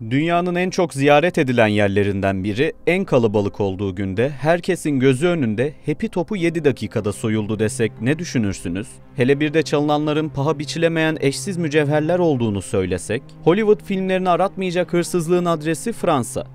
Dünyanın en çok ziyaret edilen yerlerinden biri, en kalabalık olduğu günde herkesin gözü önünde hepi topu 7 dakikada soyuldu desek ne düşünürsünüz? Hele bir de çalınanların paha biçilemeyen eşsiz mücevherler olduğunu söylesek? Hollywood filmlerini aratmayacak hırsızlığın adresi Fransa.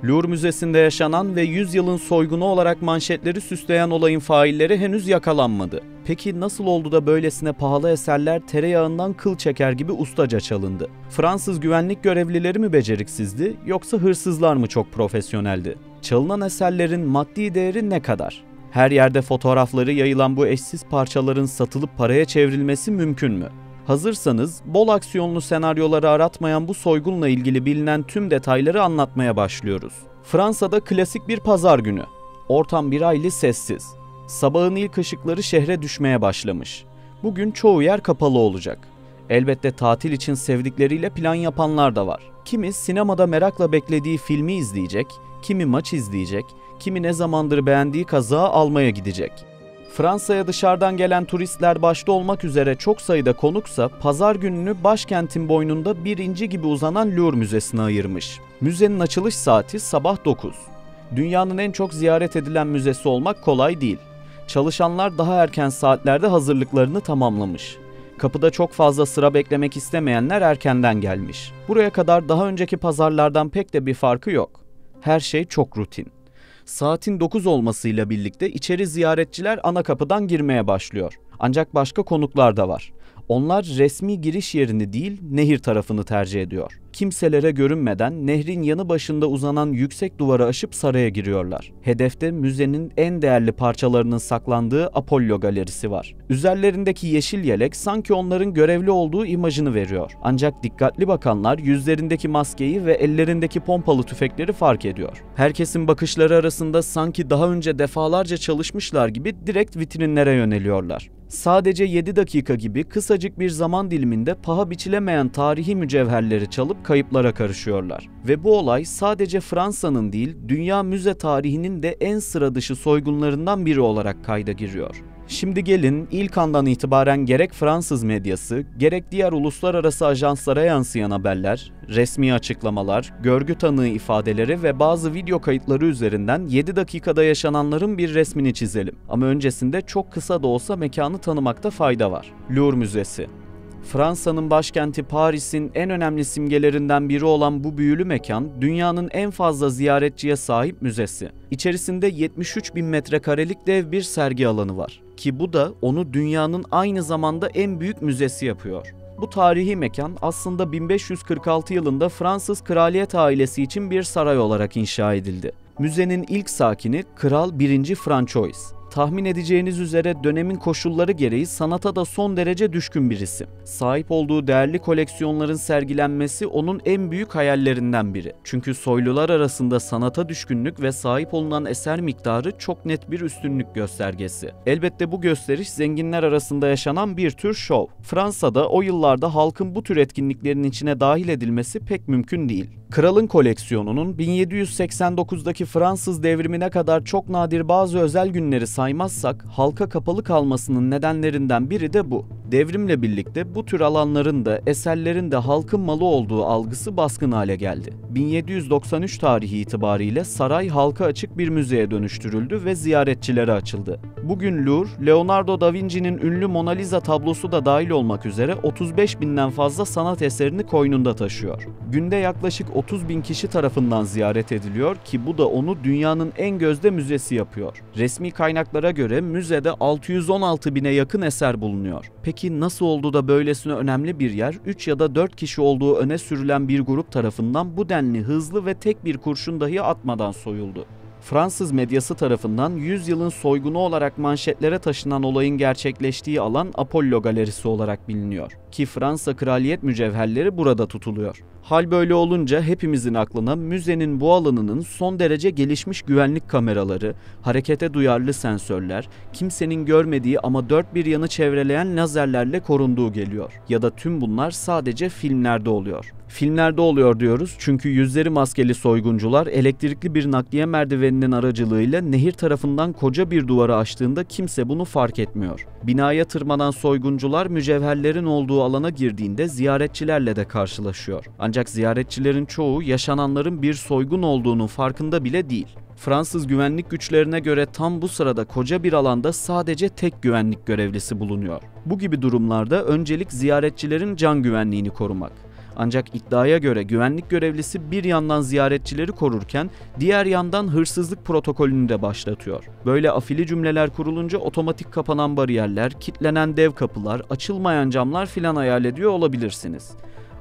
Louvre Müzesi'nde yaşanan ve 100 yılın soygunu olarak manşetleri süsleyen olayın failleri henüz yakalanmadı. Peki nasıl oldu da böylesine pahalı eserler tereyağından kıl çeker gibi ustaca çalındı? Fransız güvenlik görevlileri mi beceriksizdi yoksa hırsızlar mı çok profesyoneldi? Çalınan eserlerin maddi değeri ne kadar? Her yerde fotoğrafları yayılan bu eşsiz parçaların satılıp paraya çevrilmesi mümkün mü? Hazırsanız bol aksiyonlu senaryoları aratmayan bu soygunla ilgili bilinen tüm detayları anlatmaya başlıyoruz. Fransa'da klasik bir pazar günü. Ortam bir hayli sessiz. Sabahın ilk ışıkları şehre düşmeye başlamış. Bugün çoğu yer kapalı olacak. Elbette tatil için sevdikleriyle plan yapanlar da var. Kimi sinemada merakla beklediği filmi izleyecek, kimi maç izleyecek, kimi ne zamandır beğendiği kazağı almaya gidecek. Fransa'ya dışarıdan gelen turistler başta olmak üzere çok sayıda konuksa pazar gününü başkentin boynunda bir inci gibi uzanan Louvre Müzesi'ne ayırmış. Müzenin açılış saati sabah 9. Dünyanın en çok ziyaret edilen müzesi olmak kolay değil. Çalışanlar daha erken saatlerde hazırlıklarını tamamlamış. Kapıda çok fazla sıra beklemek istemeyenler erkenden gelmiş. Buraya kadar daha önceki pazarlardan pek de bir farkı yok. Her şey çok rutin. Saatin 9 olmasıyla birlikte içeri ziyaretçiler ana kapıdan girmeye başlıyor. Ancak başka konuklar da var. Onlar resmi giriş yerini değil, nehir tarafını tercih ediyor. Kimselere görünmeden nehrin yanı başında uzanan yüksek duvarı aşıp saraya giriyorlar. Hedefte müzenin en değerli parçalarının saklandığı Apollo galerisi var. Üzerlerindeki yeşil yelek sanki onların görevli olduğu imajını veriyor. Ancak dikkatli bakanlar yüzlerindeki maskeyi ve ellerindeki pompalı tüfekleri fark ediyor. Herkesin bakışları arasında sanki daha önce defalarca çalışmışlar gibi direkt vitrinlere yöneliyorlar. Sadece 7 dakika gibi kısacık bir zaman diliminde paha biçilemeyen tarihi mücevherleri çalıp kayıplara karışıyorlar. Ve bu olay sadece Fransa'nın değil, dünya müze tarihinin de en sıra dışı soygunlarından biri olarak kayda giriyor. Şimdi gelin ilk andan itibaren gerek Fransız medyası, gerek diğer uluslararası ajanslara yansıyan haberler, resmi açıklamalar, görgü tanığı ifadeleri ve bazı video kayıtları üzerinden 7 dakikada yaşananların bir resmini çizelim. Ama öncesinde çok kısa da olsa mekanı tanımakta fayda var. Louvre Müzesi. Fransa'nın başkenti Paris'in en önemli simgelerinden biri olan bu büyülü mekan, dünyanın en fazla ziyaretçiye sahip müzesi. İçerisinde 73.000 metrekarelik dev bir sergi alanı var. Ki bu da onu dünyanın aynı zamanda en büyük müzesi yapıyor. Bu tarihi mekan aslında 1546 yılında Fransız kraliyet ailesi için bir saray olarak inşa edildi. Müzenin ilk sakini Kral 1. François. Tahmin edeceğiniz üzere dönemin koşulları gereği sanata da son derece düşkün bir isim. Sahip olduğu değerli koleksiyonların sergilenmesi onun en büyük hayallerinden biri. Çünkü soylular arasında sanata düşkünlük ve sahip olunan eser miktarı çok net bir üstünlük göstergesi. Elbette bu gösteriş zenginler arasında yaşanan bir tür şov. Fransa'da o yıllarda halkın bu tür etkinliklerin içine dahil edilmesi pek mümkün değil. Kralın koleksiyonunun 1789'daki Fransız devrimine kadar çok nadir bazı özel günleri saymazsak halka kapalı kalmasının nedenlerinden biri de bu. Devrimle birlikte bu tür alanların da eserlerin de halkın malı olduğu algısı baskın hale geldi. 1793 tarihi itibariyle saray halka açık bir müzeye dönüştürüldü ve ziyaretçilere açıldı. Bugün Louvre, Leonardo da Vinci'nin ünlü Mona Lisa tablosu da dahil olmak üzere 35.000'den fazla sanat eserini koynunda taşıyor. Günde yaklaşık 30.000 kişi tarafından ziyaret ediliyor ki bu da onu dünyanın en gözde müzesi yapıyor. Resmi kaynaklara göre müzede 616.000'e yakın eser bulunuyor. Peki nasıl oldu da böylesine önemli bir yer 3 ya da 4 kişi olduğu öne sürülen bir grup tarafından bu denli hızlı ve tek bir kurşun dahi atmadan soyuldu? Fransız medyası tarafından 100 yılın soygunu olarak manşetlere taşınan olayın gerçekleştiği alan Apollo Galerisi olarak biliniyor. Ki Fransa kraliyet mücevherleri burada tutuluyor. Hal böyle olunca hepimizin aklına müzenin bu alanının son derece gelişmiş güvenlik kameraları, harekete duyarlı sensörler, kimsenin görmediği ama dört bir yanı çevreleyen lazerlerle korunduğu geliyor. Ya da tüm bunlar sadece filmlerde oluyor. Filmlerde oluyor diyoruz çünkü yüzleri maskeli soyguncular elektrikli bir nakliye merdiveninin aracılığıyla nehir tarafından koca bir duvarı aştığında kimse bunu fark etmiyor. Binaya tırmanan soyguncular mücevherlerin olduğu alana girdiğinde ziyaretçilerle de karşılaşıyor. Ancak ziyaretçilerin çoğu yaşananların bir soygun olduğunun farkında bile değil. Fransız güvenlik güçlerine göre tam bu sırada koca bir alanda sadece tek güvenlik görevlisi bulunuyor. Bu gibi durumlarda öncelik ziyaretçilerin can güvenliğini korumak. Ancak iddiaya göre güvenlik görevlisi bir yandan ziyaretçileri korurken diğer yandan hırsızlık protokolünü de başlatıyor. Böyle afili cümleler kurulunca otomatik kapanan bariyerler, kilitlenen dev kapılar, açılmayan camlar filan hayal ediyor olabilirsiniz.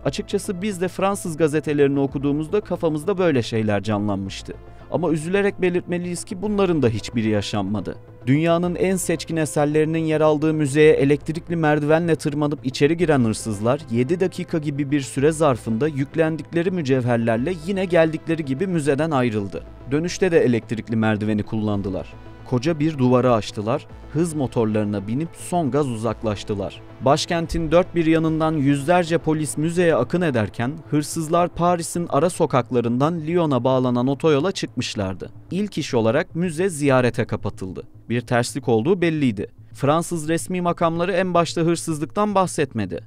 Açıkçası biz de Fransız gazetelerini okuduğumuzda kafamızda böyle şeyler canlanmıştı. Ama üzülerek belirtmeliyiz ki bunların da hiçbiri yaşanmadı. Dünyanın en seçkin eserlerinin yer aldığı müzeye elektrikli merdivenle tırmanıp içeri giren hırsızlar 7 dakika gibi bir süre zarfında yüklendikleri mücevherlerle yine geldikleri gibi müzeden ayrıldı. Dönüşte de elektrikli merdiveni kullandılar. Koca bir duvarı aştılar, hız motorlarına binip son gaz uzaklaştılar. Başkentin dört bir yanından yüzlerce polis müzeye akın ederken hırsızlar Paris'in ara sokaklarından Lyon'a bağlanan otoyola çıkmışlardı. İlk iş olarak müze ziyarete kapatıldı. Bir terslik olduğu belliydi. Fransız resmi makamları en başta hırsızlıktan bahsetmedi.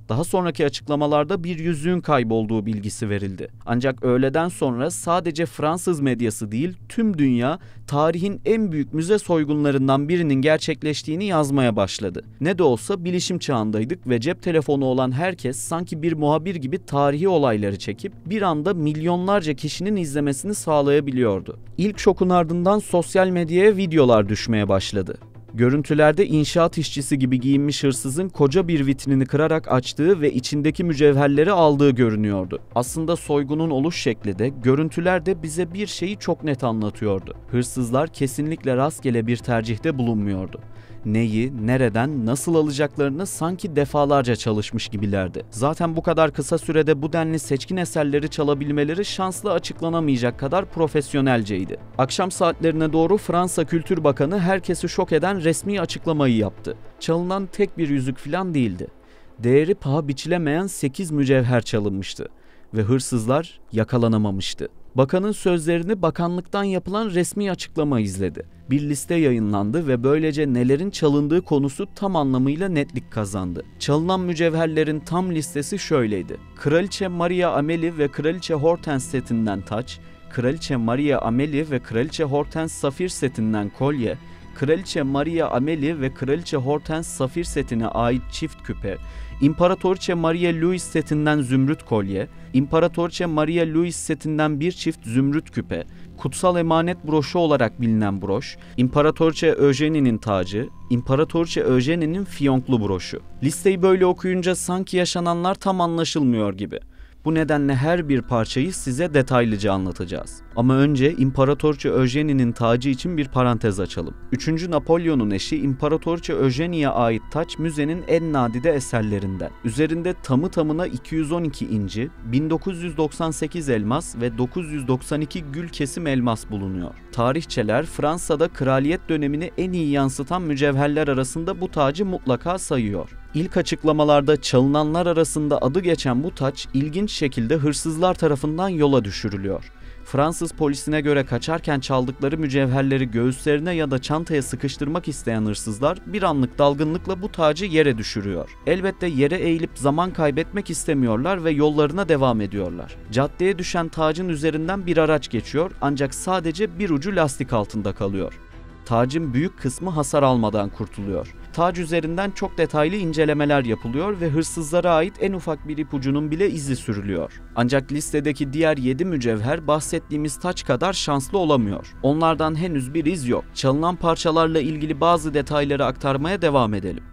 Daha sonraki açıklamalarda bir yüzüğün kaybolduğu bilgisi verildi. Ancak öğleden sonra sadece Fransız medyası değil, tüm dünya tarihin en büyük müze soygunlarından birinin gerçekleştiğini yazmaya başladı. Ne de olsa bilişim çağındaydık ve cep telefonu olan herkes sanki bir muhabir gibi tarihi olayları çekip bir anda milyonlarca kişinin izlemesini sağlayabiliyordu. İlk şokun ardından sosyal medyaya videolar düşmeye başladı. Görüntülerde inşaat işçisi gibi giyinmiş hırsızın koca bir vitrini kırarak açtığı ve içindeki mücevherleri aldığı görünüyordu. Aslında soygunun oluş şekli de, görüntüler de bize bir şeyi çok net anlatıyordu. Hırsızlar kesinlikle rastgele bir tercihte bulunmuyordu. Neyi, nereden, nasıl alacaklarını sanki defalarca çalışmış gibilerdi. Zaten bu kadar kısa sürede bu denli seçkin eserleri çalabilmeleri şansla açıklanamayacak kadar profesyonelceydi. Akşam saatlerine doğru Fransa Kültür Bakanı herkesi şok eden resmi açıklamayı yaptı. Çalınan tek bir yüzük falan değildi. Değeri paha biçilemeyen 8 mücevher çalınmıştı ve hırsızlar yakalanamamıştı. Bakanın sözlerini bakanlıktan yapılan resmi açıklama izledi. Bir liste yayınlandı ve böylece nelerin çalındığı konusu tam anlamıyla netlik kazandı. Çalınan mücevherlerin tam listesi şöyleydi: Kraliçe Maria Amelie ve Kraliçe Hortense setinden taç, Kraliçe Maria Amelie ve Kraliçe Hortense safir setinden kolye, Kraliçe Maria Amelie ve Kraliçe Hortense safir setine ait çift küpe, İmparatoriçe Maria Louise setinden zümrüt kolye, İmparatoriçe Maria Louise setinden bir çift zümrüt küpe, kutsal emanet broşu olarak bilinen broş, İmparatoriçe Eugénie'nin tacı, İmparatoriçe Eugénie'nin fiyonklu broşu. Listeyi böyle okuyunca sanki yaşananlar tam anlaşılmıyor gibi. Bu nedenle her bir parçayı size detaylıca anlatacağız. Ama önce İmparatoriçe Eugénie'nin tacı için bir parantez açalım. 3. Napolyon'un eşi İmparatoriçe Eugénie'ye ait taç müzenin en nadide eserlerinden. Üzerinde tamı tamına 212 inci, 1998 elmas ve 992 gül kesim elmas bulunuyor. Tarihçeler Fransa'da kraliyet dönemini en iyi yansıtan mücevherler arasında bu tacı mutlaka sayıyor. İlk açıklamalarda çalınanlar arasında adı geçen bu taç ilginç şekilde hırsızlar tarafından yola düşürülüyor. Fransız polisine göre kaçarken çaldıkları mücevherleri göğüslerine ya da çantaya sıkıştırmak isteyen hırsızlar bir anlık dalgınlıkla bu tacı yere düşürüyor. Elbette yere eğilip zaman kaybetmek istemiyorlar ve yollarına devam ediyorlar. Caddeye düşen tacın üzerinden bir araç geçiyor ancak sadece bir ucu lastik altında kalıyor. Tacın büyük kısmı hasar almadan kurtuluyor. Tac üzerinden çok detaylı incelemeler yapılıyor ve hırsızlara ait en ufak bir ipucunun bile izi sürülüyor. Ancak listedeki diğer 7 mücevher bahsettiğimiz taç kadar şanslı olamıyor. Onlardan henüz bir iz yok. Çalınan parçalarla ilgili bazı detayları aktarmaya devam edelim.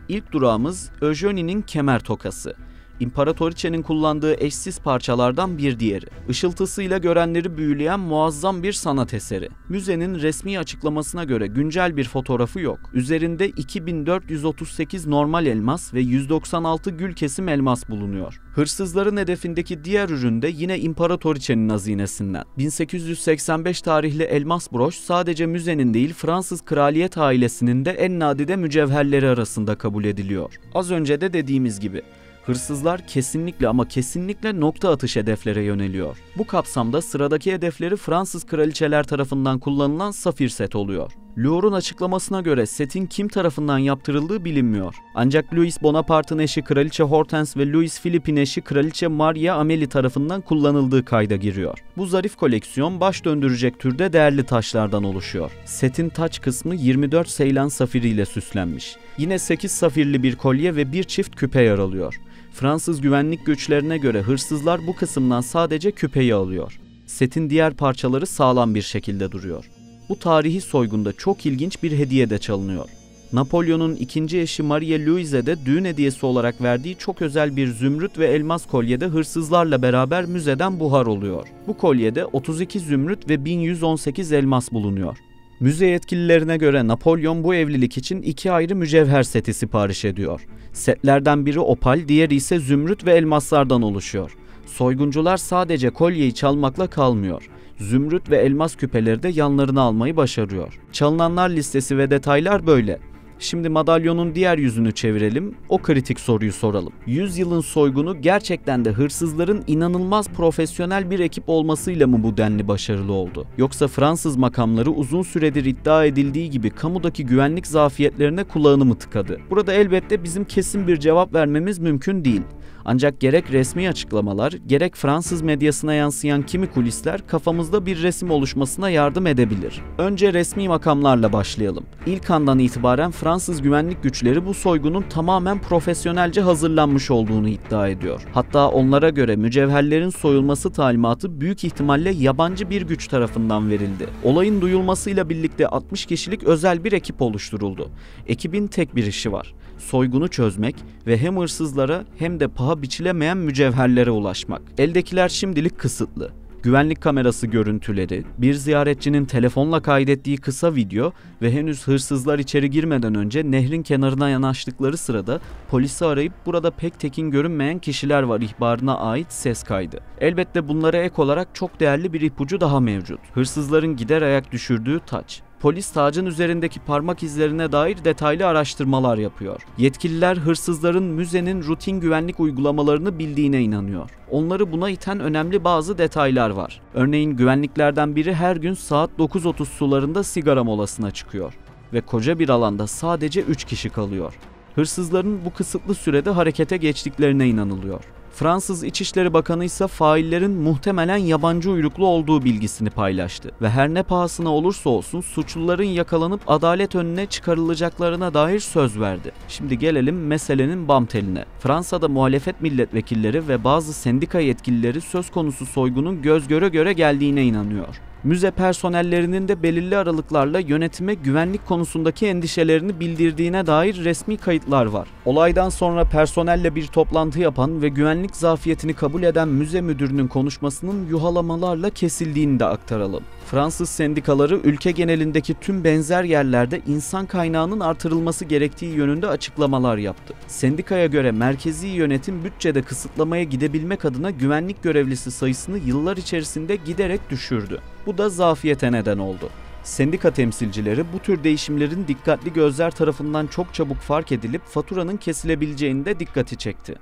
İlk durağımız Eugénie'nin kemer tokası. İmparatoriçenin kullandığı eşsiz parçalardan bir diğeri. Işıltısıyla görenleri büyüleyen muazzam bir sanat eseri. Müzenin resmi açıklamasına göre güncel bir fotoğrafı yok. Üzerinde 2438 normal elmas ve 196 gül kesim elmas bulunuyor. Hırsızların hedefindeki diğer ürün de yine İmparatoriçenin hazinesinden. 1885 tarihli elmas broş sadece müzenin değil Fransız kraliyet ailesinin de en nadide mücevherleri arasında kabul ediliyor. Az önce de dediğimiz gibi Hırsızlar kesinlikle ama kesinlikle nokta atış hedeflere yöneliyor. Bu kapsamda sıradaki hedefleri Fransız kraliçeler tarafından kullanılan safir set oluyor. Louvre'un açıklamasına göre setin kim tarafından yaptırıldığı bilinmiyor. Ancak Louis Bonaparte'ın eşi Kraliçe Hortense ve Louis Philippe'in eşi Kraliçe Maria Amélie tarafından kullanıldığı kayda giriyor. Bu zarif koleksiyon baş döndürecek türde değerli taşlardan oluşuyor. Setin taç kısmı 24 Seylan safiriyle süslenmiş. Yine 8 safirli bir kolye ve bir çift küpe yer alıyor. Fransız güvenlik güçlerine göre hırsızlar bu kısımdan sadece küpeyi alıyor. Setin diğer parçaları sağlam bir şekilde duruyor. Bu tarihi soygunda çok ilginç bir hediye de çalınıyor. Napolyon'un ikinci eşi Marie Louise de düğün hediyesi olarak verdiği çok özel bir zümrüt ve elmas kolyede hırsızlarla beraber müzeden buhar oluyor. Bu kolyede 32 zümrüt ve 1118 elmas bulunuyor. Müze yetkililerine göre Napolyon bu evlilik için 2 ayrı mücevher seti sipariş ediyor. Setlerden biri opal, diğeri ise zümrüt ve elmaslardan oluşuyor. Soyguncular sadece kolyeyi çalmakla kalmıyor. Zümrüt ve elmas küpeleri de yanlarına almayı başarıyor. Çalınanlar listesi ve detaylar böyle. Şimdi madalyonun diğer yüzünü çevirelim, o kritik soruyu soralım. 100 yılın soygunu gerçekten de hırsızların inanılmaz profesyonel bir ekip olmasıyla mı bu denli başarılı oldu? Yoksa Fransız makamları uzun süredir iddia edildiği gibi kamudaki güvenlik zafiyetlerine kulağını mı tıkadı? Burada elbette bizim kesin bir cevap vermemiz mümkün değil. Ancak gerek resmi açıklamalar, gerek Fransız medyasına yansıyan kimi kulisler kafamızda bir resim oluşmasına yardım edebilir. Önce resmi makamlarla başlayalım. İlk andan itibaren Fransız güvenlik güçleri bu soygunun tamamen profesyonelce hazırlanmış olduğunu iddia ediyor. Hatta onlara göre mücevherlerin soyulması talimatı büyük ihtimalle yabancı bir güç tarafından verildi. Olayın duyulmasıyla birlikte 60 kişilik özel bir ekip oluşturuldu. Ekibin tek bir işi var: soygunu çözmek ve hem hırsızlara hem de paha biçilemeyen mücevherlere ulaşmak. Eldekiler şimdilik kısıtlı. Güvenlik kamerası görüntüleri, bir ziyaretçinin telefonla kaydettiği kısa video ve henüz hırsızlar içeri girmeden önce nehrin kenarına yanaştıkları sırada polisi arayıp burada pek tekin görünmeyen kişiler var ihbarına ait ses kaydı. Elbette bunlara ek olarak çok değerli bir ipucu daha mevcut: hırsızların gider ayak düşürdüğü taç. Polis tacın üzerindeki parmak izlerine dair detaylı araştırmalar yapıyor. Yetkililer hırsızların müzenin rutin güvenlik uygulamalarını bildiğine inanıyor. Onları buna iten önemli bazı detaylar var. Örneğin güvenliklerden biri her gün saat 9:30 sularında sigara molasına çıkıyor ve koca bir alanda sadece 3 kişi kalıyor. Hırsızların bu kısıtlı sürede harekete geçtiklerine inanılıyor. Fransız İçişleri Bakanı ise faillerin muhtemelen yabancı uyruklu olduğu bilgisini paylaştı ve her ne pahasına olursa olsun suçluların yakalanıp adalet önüne çıkarılacaklarına dair söz verdi. Şimdi gelelim meselenin bam teline. Fransa'da muhalefet milletvekilleri ve bazı sendika yetkilileri söz konusu soygunun göz göre göre geldiğine inanıyor. Müze personellerinin de belirli aralıklarla yönetime güvenlik konusundaki endişelerini bildirdiğine dair resmi kayıtlar var. Olaydan sonra personelle bir toplantı yapan ve güvenlik zafiyetini kabul eden müze müdürünün konuşmasının yuhalamalarla kesildiğini de aktaralım. Fransız sendikaları ülke genelindeki tüm benzer yerlerde insan kaynağının artırılması gerektiği yönünde açıklamalar yaptı. Sendikaya göre merkezi yönetim bütçede kısıtlamaya gidebilmek adına güvenlik görevlisi sayısını yıllar içerisinde giderek düşürdü. Bu da zafiyete neden oldu. Sendika temsilcileri bu tür değişimlerin dikkatli gözler tarafından çok çabuk fark edilip faturanın kesilebileceğini de dikkati çekti.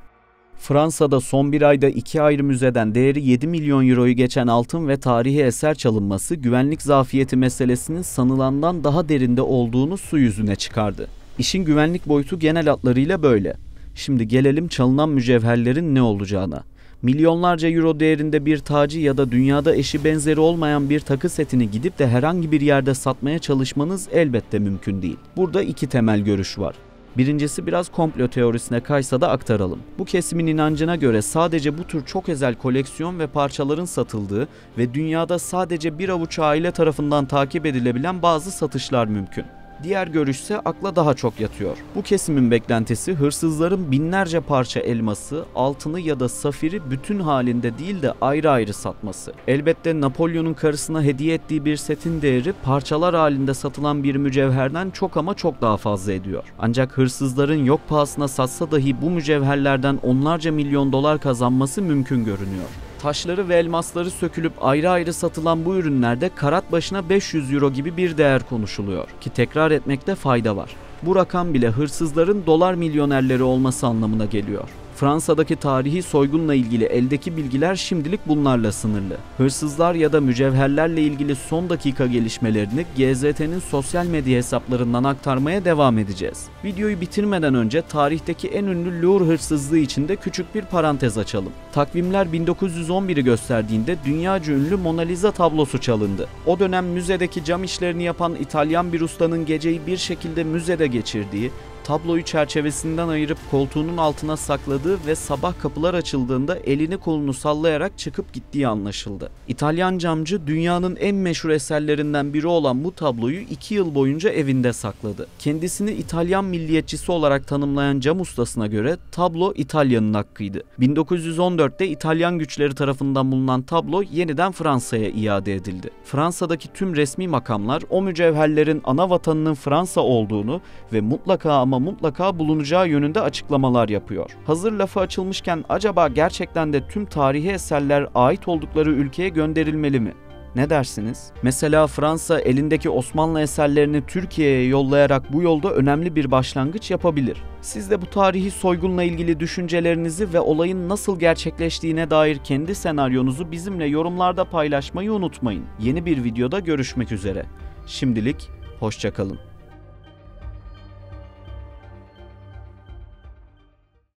Fransa'da son bir ayda 2 ayrı müzeden değeri 7 milyon euroyu geçen altın ve tarihi eser çalınması güvenlik zafiyeti meselesinin sanılandan daha derinde olduğunu su yüzüne çıkardı. İşin güvenlik boyutu genel hatlarıyla böyle. Şimdi gelelim çalınan mücevherlerin ne olacağına. Milyonlarca euro değerinde bir tacı ya da dünyada eşi benzeri olmayan bir takı setini gidip de herhangi bir yerde satmaya çalışmanız elbette mümkün değil. Burada 2 temel görüş var. Birincisi biraz komplo teorisine kaysa da aktaralım. Bu kesimin inancına göre sadece bu tür çok özel koleksiyon ve parçaların satıldığı ve dünyada sadece bir avuç aile tarafından takip edilebilen bazı satışlar mümkün. Diğer görüşse akla daha çok yatıyor. Bu kesimin beklentisi hırsızların binlerce parça elması, altını ya da safiri bütün halinde değil de ayrı ayrı satması. Elbette Napolyon'un karısına hediye ettiği bir setin değeri parçalar halinde satılan bir mücevherden çok ama çok daha fazla ediyor. Ancak hırsızların yok pahasına satsa dahi bu mücevherlerden onlarca milyon dolar kazanması mümkün görünüyor. Taşları ve elmasları sökülüp ayrı ayrı satılan bu ürünlerde karat başına 500 euro gibi bir değer konuşuluyor ki tekrar etmekte fayda var. Bu rakam bile hırsızların dolar milyonerleri olması anlamına geliyor. Fransa'daki tarihi soygunla ilgili eldeki bilgiler şimdilik bunlarla sınırlı. Hırsızlar ya da mücevherlerle ilgili son dakika gelişmelerini GZT'nin sosyal medya hesaplarından aktarmaya devam edeceğiz. Videoyu bitirmeden önce tarihteki en ünlü Louvre hırsızlığı için de küçük bir parantez açalım. Takvimler 1911'i gösterdiğinde dünyaca ünlü Mona Lisa tablosu çalındı. O dönem müzedeki cam işlerini yapan İtalyan bir ustanın geceyi bir şekilde müzede geçirdiği, tabloyu çerçevesinden ayırıp koltuğunun altına sakladığı ve sabah kapılar açıldığında elini kolunu sallayarak çıkıp gittiği anlaşıldı. İtalyan camcı dünyanın en meşhur eserlerinden biri olan bu tabloyu 2 yıl boyunca evinde sakladı. Kendisini İtalyan milliyetçisi olarak tanımlayan cam ustasına göre tablo İtalya'nın hakkıydı. 1914'te İtalyan güçleri tarafından bulunan tablo yeniden Fransa'ya iade edildi. Fransa'daki tüm resmi makamlar o mücevherlerin ana vatanının Fransa olduğunu ve mutlaka bulunacağı yönünde açıklamalar yapıyor. Hazır lafı açılmışken acaba gerçekten de tüm tarihi eserler ait oldukları ülkeye gönderilmeli mi? Ne dersiniz? Mesela Fransa elindeki Osmanlı eserlerini Türkiye'ye yollayarak bu yolda önemli bir başlangıç yapabilir. Siz de bu tarihi soygunla ilgili düşüncelerinizi ve olayın nasıl gerçekleştiğine dair kendi senaryonuzu bizimle yorumlarda paylaşmayı unutmayın. Yeni bir videoda görüşmek üzere. Şimdilik hoşça kalın.